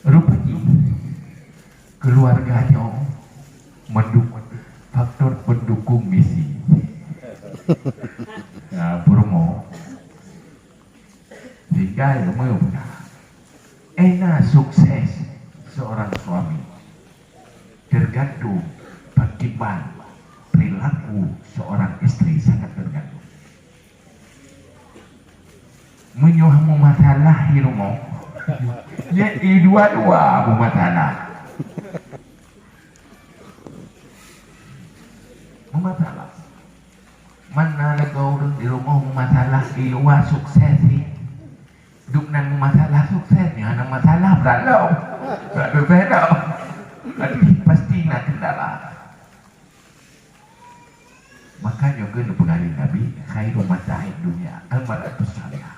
rupanya keluarganya mendukung faktor pendukung misi. Nah, Purmo sehingga ilmu enak sukses seorang suami tergantung bagaimana perilaku seorang istri, sangat tergantung. Menyuamu masalah ilmu jadi dua-dua masalah mana ada kau di rumah masalah di luar sukses sih duk nang masalah suksesnya nang masalah berlalu berbeda pasti nak kendala. Makanya juga pengalim Nabi khairul masail dunia al-mar'atu salihah,